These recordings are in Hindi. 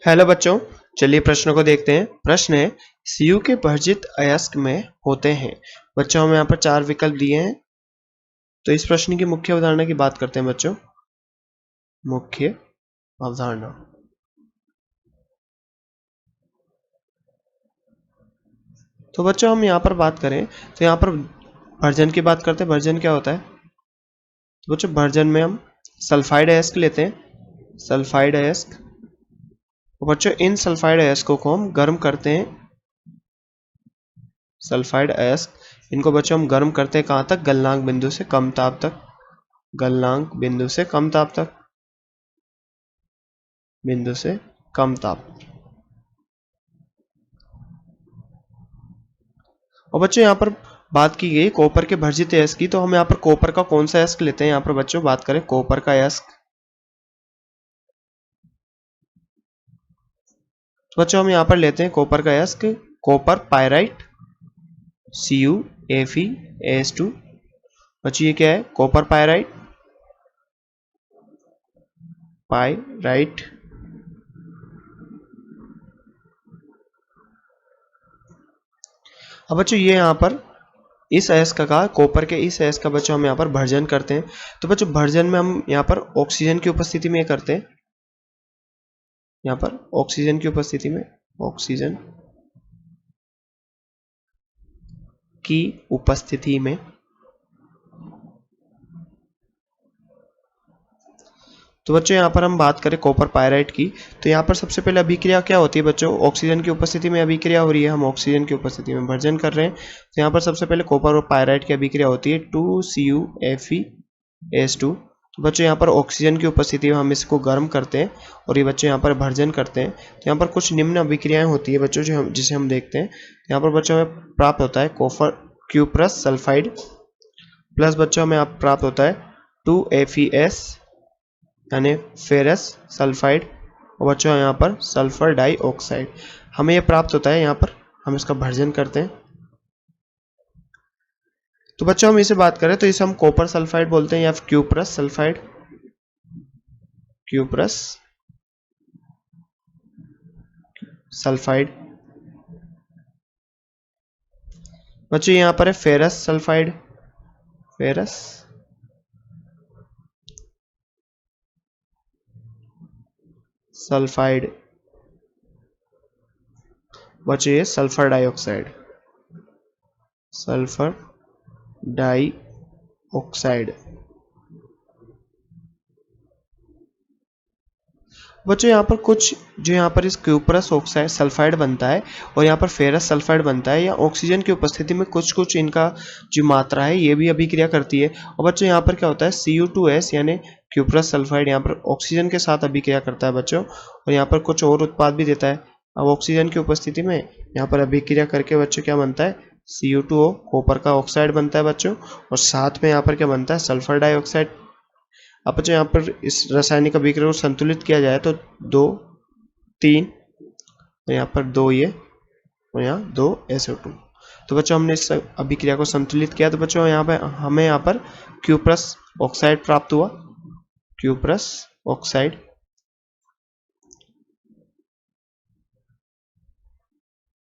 हेलो बच्चों, चलिए प्रश्नों को देखते हैं। प्रश्न है Cu के वर्जित अयस्क में होते हैं। बच्चों हमें यहाँ पर 4 विकल्प दिए हैं। तो इस प्रश्न की मुख्य अवधारणा की बात करते हैं बच्चों। मुख्य अवधारणा। तो बच्चों हम यहाँ पर बात करें तो यहाँ पर भर्जन की बात करते हैं। भर्जन क्या होता है? तो बच्चों भर्जन में हम सल्फाइड अयस्क लेते हैं, सल्फाइड अयस्क। तो बच्चों इन सल्फाइड अयस्कों को हम गर्म करते हैं। सल्फाइड अयस्क इनको बच्चों हम गर्म करते हैं कहाँ तक? गलनांक बिंदु से कम ताप तक। गलनांक बिंदु से कम ताप तक। बिंदु से कम ताप। और बच्चों यहाँ पर बात की गई कॉपर के भर्जित अयस्क की। तो हम यहाँ पर कॉपर का कौन सा अयस्क लेते हैं? यहाँ पर बच्चों बात करें कॉपर का अयस्क। तो बच्चों हम यहाँ पर लेते हैं कॉपर का अयस्क कॉपर पायराइट CuFeAS2। बच्चों ये क्या है? Copper pyrite, pyrite. अब बच्चों ये यहाँ पर इस अयस्क का, कॉपर के इस अयस्क का बच्चों हम यहाँ पर भर्जन करते हैं। तो बच्चों भर्जन में हम यहाँ पर ऑक्सीजन की उपस्थिति में करते हैं। यहाँ पर ऑक्सीजन की उपस्थिति में, ऑक्सीजन की उपस्थिति में। तो बच्चों यहाँ पर हम बात करें कॉपर पायराइट की। तो यहाँ पर सबसे पहले अभिक्रिया क्या होती है बच्चों? ऑक्सीजन की उपस्थिति में अभिक्रिया हो रही है। हम ऑक्सीजन की उपस्थिति में भर्जन कर रहे हैं। तो यहाँ पर सबसे पहले कॉपर और पायराइट की अभिक्रिया होती है 2CuFeS2। तो बच्चों यहाँ पर ऑक्सीजन की उपस्थिति में हम इसको गर्म करते हैं और ये बच्चों यहाँ पर भर्जन करते हैं। तो यहाँ पर कुछ निम्न अभिक्रियाएं होती है बच्चों जिसे हम देखते हैं। यहाँ पर बच्चों हमें प्राप्त होता है कॉपर क्यूप्रस सल्फाइड प्लस बच्चों हमें प्राप्त होता है 2FeS यानी फेरस सल्फाइड और बच्चों यहाँ पर सल्फर डाइऑक्साइड हमें यह प्राप्त होता है। यहाँ पर हम इसका भर्जन करते हैं। तो बच्चों हम इसे बात करें तो इसे हम कॉपर सल्फाइड बोलते हैं या फिर क्यूप्रस सल्फाइड, क्यूप्रस सल्फाइड। बच्चों यहाँ पर है फेरस सल्फाइड, फेरस सल्फाइड। बच्चों ये सल्फर डाइऑक्साइड, सल्फर डाइऑक्साइड। बच्चों यहाँ पर कुछ जो यहाँ पर इस क्यूप्रस ऑक्साइड सल्फाइड बनता है और यहाँ पर फेरस सल्फाइड बनता है या ऑक्सीजन की उपस्थिति में कुछ इनका जो मात्रा है ये भी अभिक्रिया करती है। और बच्चों यहाँ पर क्या होता है Cu2S यानी क्यूप्रस सल्फाइड यहाँ पर ऑक्सीजन के साथ अभिक्रिया करता है बच्चों और यहाँ पर कुछ और उत्पाद भी देता है। अब ऑक्सीजन की उपस्थिति में यहाँ पर अभिक्रिया करके बच्चों क्या बनता है? Cu2O कॉपर का ऑक्साइड बनता है बच्चों और साथ में यहाँ पर क्या बनता है? Sulphur dioxide. अब बच्चों यहाँ पर इस रासायनिक अभिक्रिया को संतुलित किया जाए तो 2 3 और यहाँ पर 2 ये और यहाँ 2 SO2। तो बच्चों हमने इस अभिक्रिया को संतुलित किया तो बच्चों यहाँ पे हमें यहाँ पर क्यूप्रस ऑक्साइड प्राप्त हुआ, क्यूप्रस ऑक्साइड।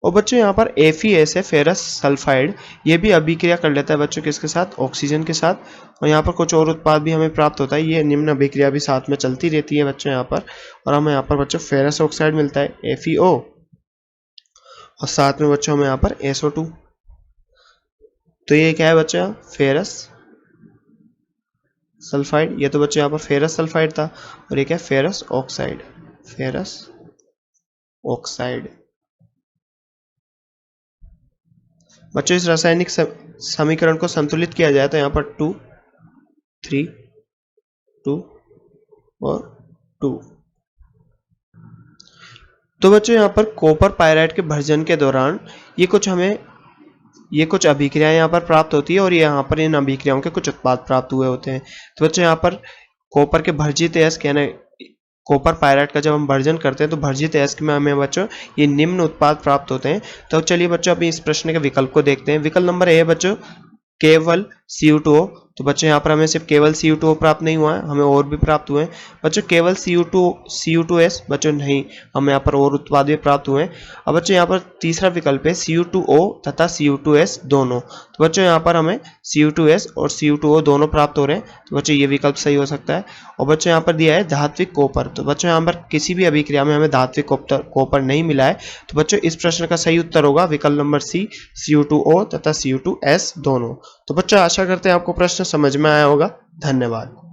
और बच्चों यहाँ पर FeS है फेरस सल्फाइड, ये भी अभिक्रिया कर लेता है बच्चों किसके साथ? ऑक्सीजन के साथ। और यहाँ पर कुछ और उत्पाद भी हमें प्राप्त होता है। ये निम्न अभिक्रिया भी साथ में चलती रहती है बच्चों यहाँ पर। और हमें यहाँ पर बच्चों फेरस ऑक्साइड मिलता है FeO और साथ में बच्चों हमें यहाँ पर SO2। तो ये क्या है बच्चों? Ferrous sulphide. ये तो बच्चों यहाँ पर फेरस सल्फाइड था और ये क्या है? Ferrous oxide, ferrous oxide. बच्चों इस रासायनिक समीकरण को संतुलित किया जाए तो यहाँ पर 2 3 2 और 2। तो बच्चों यहाँ पर कॉपर पायराइट के भर्जन के दौरान ये कुछ अभिक्रियाएं यहाँ पर प्राप्त होती है और यहाँ पर इन अभिक्रियाओं के कुछ उत्पाद प्राप्त हुए होते हैं। तो बच्चों यहाँ पर कॉपर के भर्जित अयस्क यानी कॉपर पायराइट का जब हम भर्जन करते हैं तो भर्जित अयस्क में हमें बच्चों ये निम्न उत्पाद प्राप्त होते हैं। तो चलिए बच्चों अभी इस प्रश्न के विकल्प को देखते हैं। विकल्प नंबर ए है बच्चों केवल Cu2O। तो बच्चों यहाँ पर हमें सिर्फ केवल Cu2O प्राप्त नहीं हुआ है, हमें और भी प्राप्त हुए हैं। बच्चों केवल Cu2S बच्चों नहीं, हमें यहाँ पर और उत्पाद भी प्राप्त हुए हैं। अब बच्चों यहाँ पर तीसरा विकल्प है Cu2O तथा Cu2S दोनों। तो बच्चों यहाँ पर हमें Cu2S और Cu2O दोनों प्राप्त हो रहे हैं, तो बच्चों ये विकल्प सही हो सकता है। और बच्चों यहाँ पर दिया है धात्विक कॉपर, तो बच्चों यहाँ पर किसी भी अभिक्रिया में हमें धात्विक कॉपर नहीं मिला है, तो बच्चों इस प्रश्न का सही उत्तर होगा विकल्प नंबर सी, Cu2O तथा Cu2S दोनों। तो बच्चों आशा करते हैं आपको प्रश्न समझ में आया होगा। धन्यवाद।